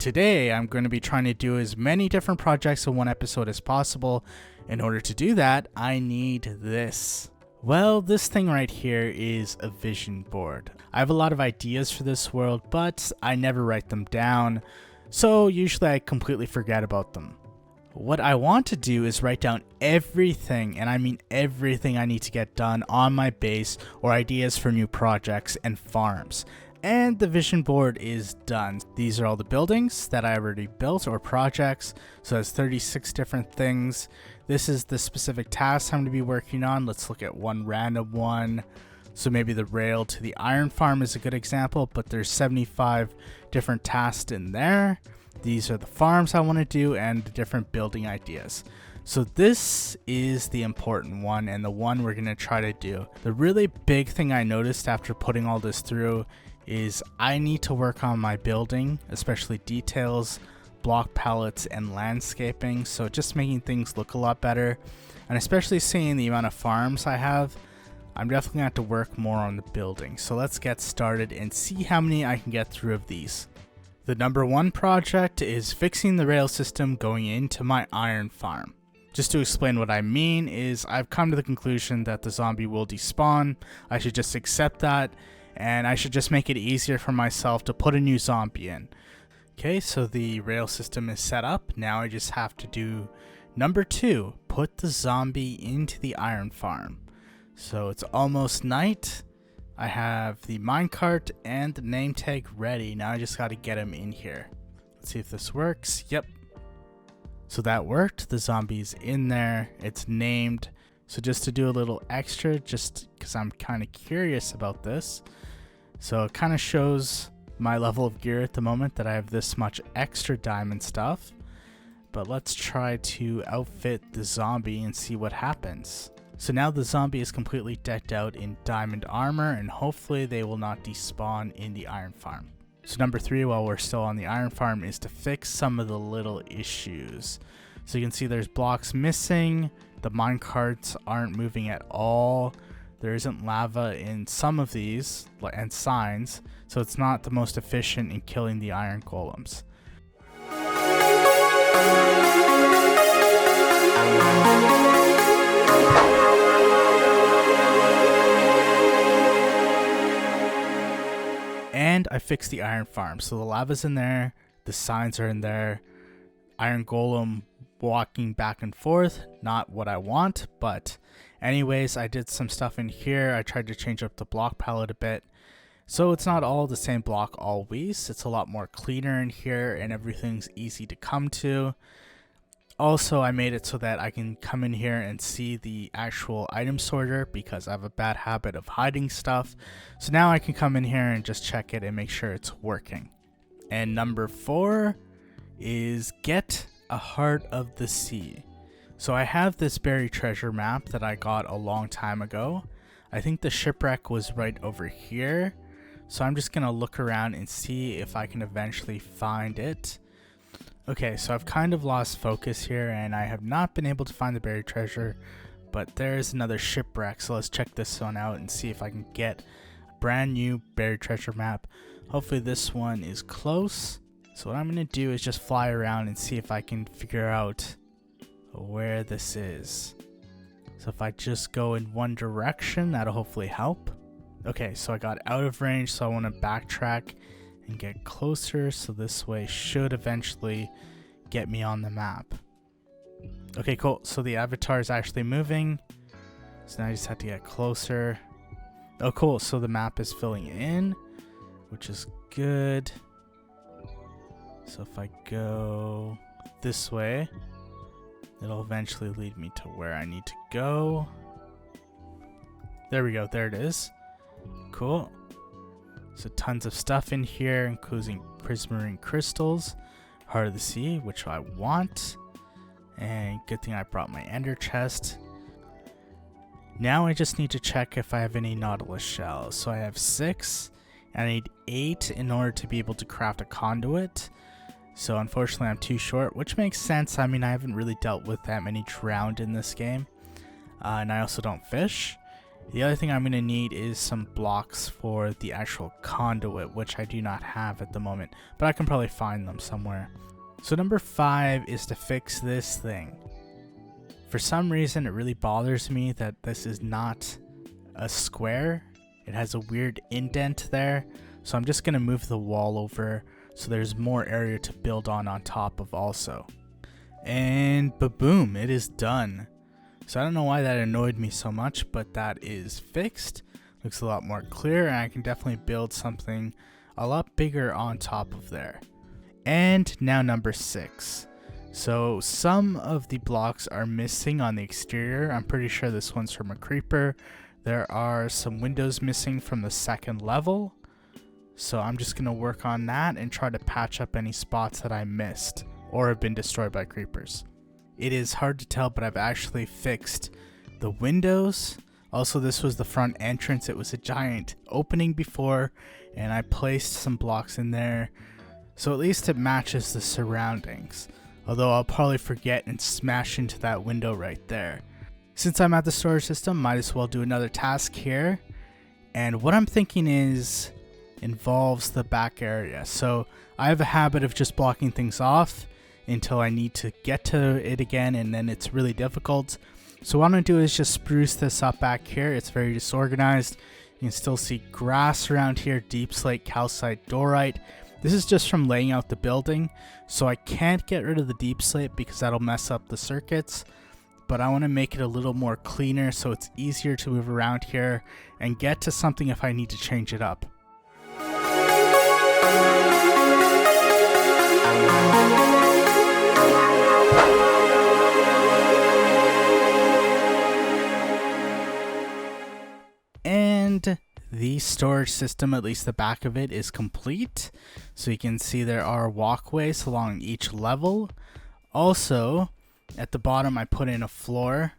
today I'm going to be trying to do as many different projects in one episode as possible. In order to do that, I need this. Well, this thing right here is a vision board. I have a lot of ideas for this world, but I never write them down, so usually I completely forget about them. What I want to do is write down everything, and I mean everything I need to get done on my base or ideas for new projects and farms. And the vision board is done. These are all the buildings that I already built or projects. So that's 36 different things. This is the specific tasks I'm going to be working on. Let's look at one random one. So maybe the rail to the iron farm is a good example, but there's 75 different tasks in there. These are the farms I want to do and the different building ideas. So this is the important one and the one we're going to try to do. The really big thing I noticed after putting all this through is I need to work on my building, especially details, block palettes, and landscaping. So just making things look a lot better. And especially seeing the amount of farms I have, I'm definitely going to have to work more on the building. So let's get started and see how many I can get through of these. The number one project is fixing the rail system going into my iron farm. Just to explain what I mean is I've come to the conclusion that the zombie will despawn. I should just accept that, and I should just make it easier for myself to put a new zombie in. Okay, so the rail system is set up. Now I just have to do number 2, put the zombie into the iron farm. So it's almost night. I have the minecart and the name tag ready. Now I just got to get him in here. Let's see if this works. Yep. So that worked. The zombie's in there. It's named. So just to do a little extra, just because I'm kind of curious about this. So it kind of shows my level of gear at the moment that I have this much extra diamond stuff. But let's try to outfit the zombie and see what happens. So now the zombie is completely decked out in diamond armor, and hopefully they will not despawn in the iron farm. So number 3, while we're still on the iron farm, is to fix some of the little issues. So you can see there's blocks missing, the minecarts aren't moving at all, there isn't lava in some of these, and signs, so it's not the most efficient in killing the iron golems. And I fixed the iron farm. So the lava's in there, the signs are in there, iron golem walking back and forth, not what I want, but anyways, I did some stuff in here. I tried to change up the block palette a bit. So it's not all the same block always. It's a lot more cleaner in here and everything's easy to come to. Also, I made it so that I can come in here and see the actual item sorter because I have a bad habit of hiding stuff. So now I can come in here and just check it and make sure it's working. And number 4 is get a Heart of the Sea. So I have this buried treasure map that I got a long time ago. I think the shipwreck was right over here. So I'm just going to look around and see if I can eventually find it. Okay, so I've kind of lost focus here and I have not been able to find the buried treasure, but there's another shipwreck, so let's check this one out and see if I can get a brand new buried treasure map. Hopefully this one is close. So what I'm going to do is just fly around and see if I can figure out where this is. So if I just go in one direction, that'll hopefully help. Okay, so I got out of range, so I want to backtrack and get closer, so this way should eventually get me on the map. Okay, cool. So the avatar is actually moving. So now I just have to get closer. Oh, cool. So the map is filling in, which is good. So if I go this way, it'll eventually lead me to where I need to go. There we go. There it is. Cool. So tons of stuff in here, including prismarine crystals, Heart of the Sea, which I want. And good thing I brought my ender chest. Now I just need to check if I have any nautilus shells. So I have 6, and I need 8 in order to be able to craft a conduit. So unfortunately I'm too short, which makes sense. I mean, I haven't really dealt with that many drowned in this game. And I also don't fish. The other thing I'm going to need is some blocks for the actual conduit, which I do not have at the moment, but I can probably find them somewhere. So number 5 is to fix this thing. For some reason, it really bothers me that this is not a square. It has a weird indent there. So I'm just going to move the wall over so there's more area to build on top of also. And ba-boom, it is done. So I don't know why that annoyed me so much, but that is fixed. Looks a lot more clear, and I can definitely build something a lot bigger on top of there. And now number 6. So some of the blocks are missing on the exterior. I'm pretty sure this one's from a creeper. There are some windows missing from the second level. So I'm just going to work on that and try to patch up any spots that I missed or have been destroyed by creepers. It is hard to tell, but I've actually fixed the windows. Also, this was the front entrance. It was a giant opening before, and I placed some blocks in there. So at least it matches the surroundings. Although I'll probably forget and smash into that window right there. Since I'm at the storage system, might as well do another task here. And what I'm thinking involves the back area. So I have a habit of just blocking things off until I need to get to it again, and then it's really difficult. So what I'm going to do is just spruce this up back here. It's very disorganized. You can still see grass around here, deep slate, calcite, diorite. This is just from laying out the building, so I can't get rid of the deep slate because that'll mess up the circuits. But I want to make it a little more cleaner so it's easier to move around here and get to something if I need to change it up. And the storage system, at least the back of it, is complete. So you can see there are walkways along each level. Also, at the bottom I put in a floor,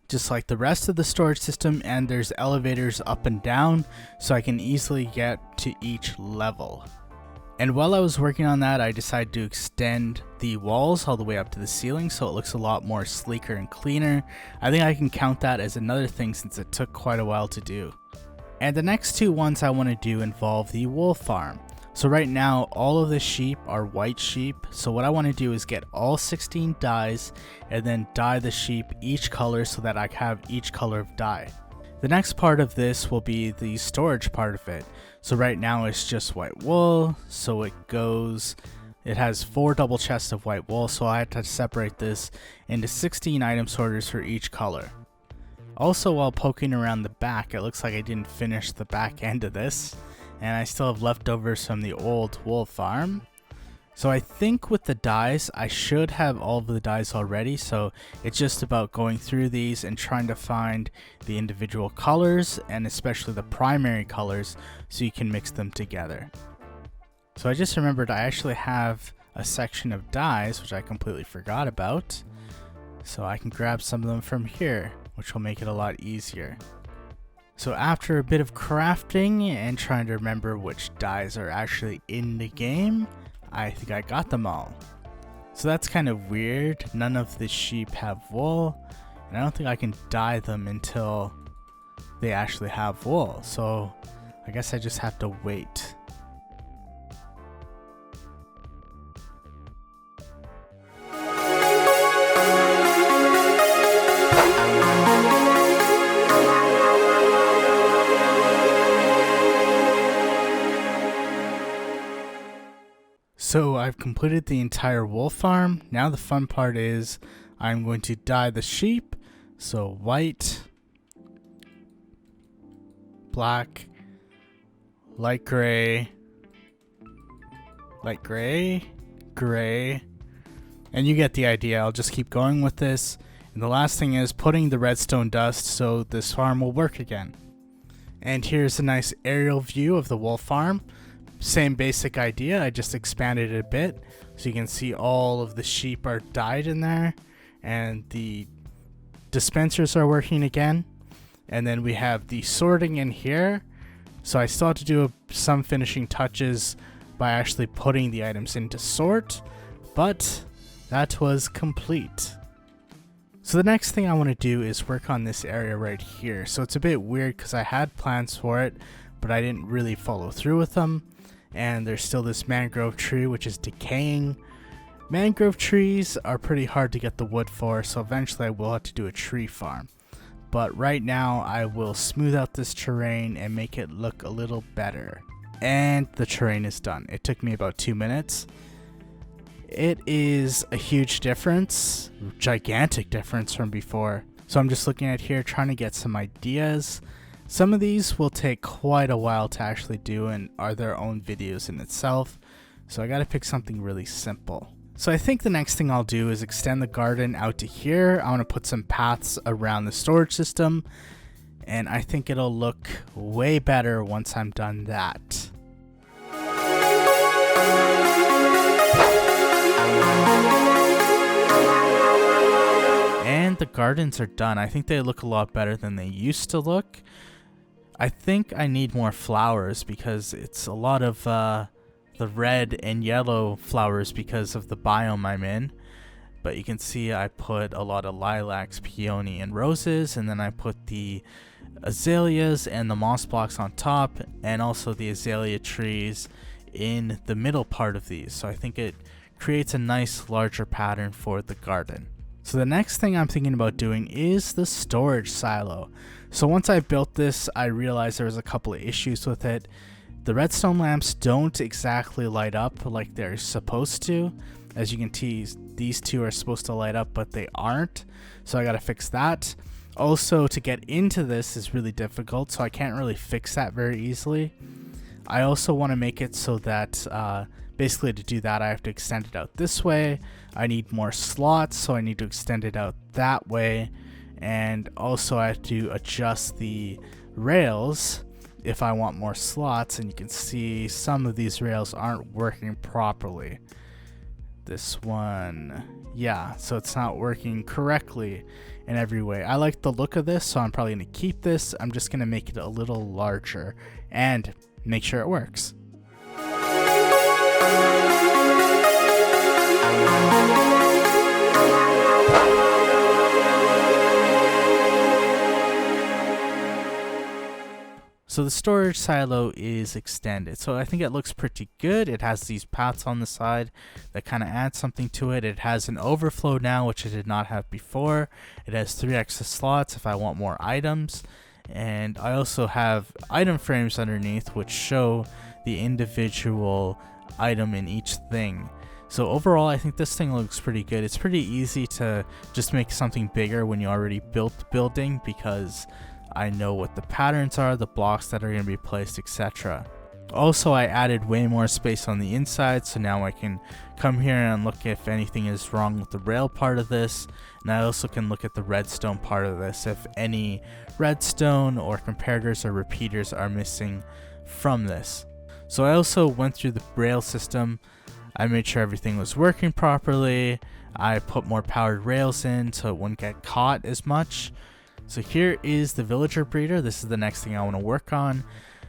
just like the rest of the storage system, and there's elevators up and down so I can easily get to each level. And while I was working on that, I decided to extend the walls all the way up to the ceiling so it looks a lot more sleeker and cleaner. I think I can count that as another thing since it took quite a while to do. And the next 2 ones I want to do involve the wool farm. So right now all of the sheep are white sheep, so what I want to do is get all 16 dyes and then dye the sheep each color so that I have each color of dye. The next part of this will be the storage part of it. So right now it's just white wool, so it has 4 double chests of white wool, so I had to separate this into 16 item sorters for each color. Also, while poking around the back, it looks like I didn't finish the back end of this, and I still have leftovers from the old wool farm. So I think with the dyes, I should have all of the dyes already, so it's just about going through these and trying to find the individual colors, and especially the primary colors, so you can mix them together. So I just remembered I actually have a section of dyes, which I completely forgot about, so I can grab some of them from here, which will make it a lot easier. So after a bit of crafting and trying to remember which dyes are actually in the game, I think I got them all. So that's kind of weird. None of the sheep have wool, and I don't think I can dye them until they actually have wool. So I guess I just have to wait. So I've completed the entire wool farm. Now the fun part is I'm going to dye the sheep. So white, black, light gray, gray, and you get the idea. I'll just keep going with this. And the last thing is putting the redstone dust so this farm will work again. And here's a nice aerial view of the wool farm. Same basic idea, I just expanded it a bit so you can see all of the sheep are dyed in there and the dispensers are working again, and then we have the sorting in here. So I still have to do some finishing touches by actually putting the items into sort, but that was complete. So the next thing I want to do is work on this area right here. So it's a bit weird because I had plans for it, but I didn't really follow through with them. And there's still this mangrove tree which is decaying. Mangrove trees are pretty hard to get the wood for, so eventually I will have to do a tree farm. But right now I will smooth out this terrain and make it look a little better. And the terrain is done. It took me about 2 minutes. It is a huge difference, gigantic difference from before. So I'm just looking at here trying to get some ideas. Some of these will take quite a while to actually do and are their own videos in itself. So I gotta pick something really simple. So I think the next thing I'll do is extend the garden out to here. I want to put some paths around the storage system. And I think it'll look way better once I'm done that. And the gardens are done. I think they look a lot better than they used to look. I think I need more flowers because it's a lot of the red and yellow flowers because of the biome I'm in. But you can see I put a lot of lilacs, peony, and roses, and then I put the azaleas and the moss blocks on top, and also the azalea trees in the middle part of these. So I think it creates a nice larger pattern for the garden. So the next thing I'm thinking about doing is the storage silo. So once I built this, I realized there was a couple of issues with it. The redstone lamps don't exactly light up like they're supposed to. As you can see, these two are supposed to light up, but they aren't. So I gotta fix that. Also, to get into this is really difficult, so I can't really fix that very easily. I also want to make it so that basically to do that I have to extend it out this way. I need more slots, so I need to extend it out that way. And also I have to adjust the rails if I want more slots, and you can see some of these rails aren't working properly. This one, yeah, so it's not working correctly in every way. I like the look of this, so I'm probably going to keep this. I'm just going to make it a little larger and make sure it works. So the storage silo is extended. So I think it looks pretty good. It has these paths on the side that kind of add something to it. It has an overflow now, which I did not have before. It has 3 extra slots if I want more items. And I also have item frames underneath which show the individual item in each thing. So overall, I think this thing looks pretty good. It's pretty easy to just make something bigger when you already built the building because I know what the patterns are, the blocks that are going to be placed, etc. Also, I added way more space on the inside, so now I can come here and look if anything is wrong with the rail part of this, and I also can look at the redstone part of this if any redstone or comparators or repeaters are missing from this. So I also went through the rail system. I made sure everything was working properly. I put more powered rails in so it wouldn't get caught as much. So here is the villager breeder. This is the next thing I want to work on.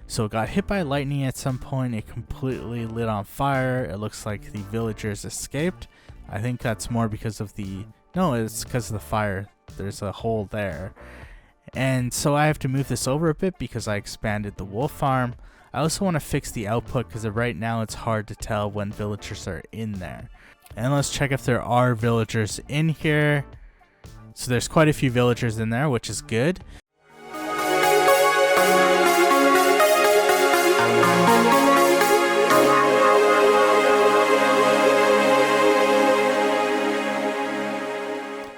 So it got hit by lightning at some point. It completely lit on fire. It looks like the villagers escaped. I think that's more because of the... No, it's because of the fire. There's a hole there. And so I have to move this over a bit because I expanded the wolf farm. I also want to fix the output because right now it's hard to tell when villagers are in there. And let's check if there are villagers in here. So there's quite a few villagers in there, which is good.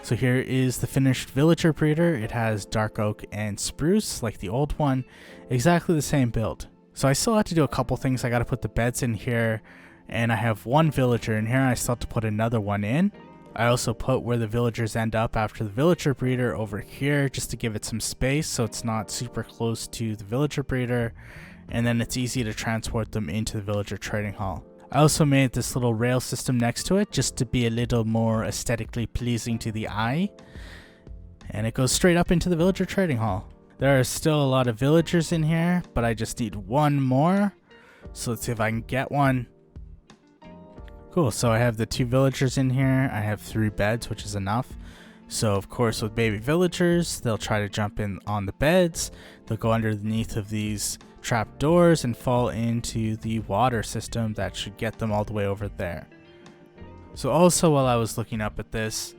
So here is the finished villager breeder. It has dark oak and spruce like the old one, exactly the same build. So I still have to do a couple things. I got to put the beds in here, and I have one villager in here, and I still have to put another one in. I also put where the villagers end up after the villager breeder over here just to give it some space so it's not super close to the villager breeder, and then it's easy to transport them into the villager trading hall. I also made this little rail system next to it just to be a little more aesthetically pleasing to the eye, and it goes straight up into the villager trading hall. There are still a lot of villagers in here, but I just need one more. So let's see if I can get one. Cool, so I have the 2 villagers in here. I have 3 beds, which is enough. So of course with baby villagers, they'll try to jump in on the beds, they'll go underneath of these trap doors and fall into the water system that should get them all the way over there. So also while I was looking up at this,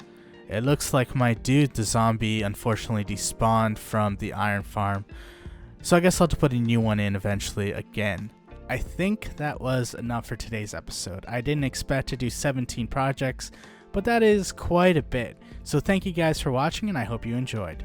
it looks like my dude, the zombie, unfortunately despawned from the iron farm. So I guess I'll have to put a new one in eventually again. I think that was enough for today's episode. I didn't expect to do 17 projects, but that is quite a bit. So thank you guys for watching and I hope you enjoyed.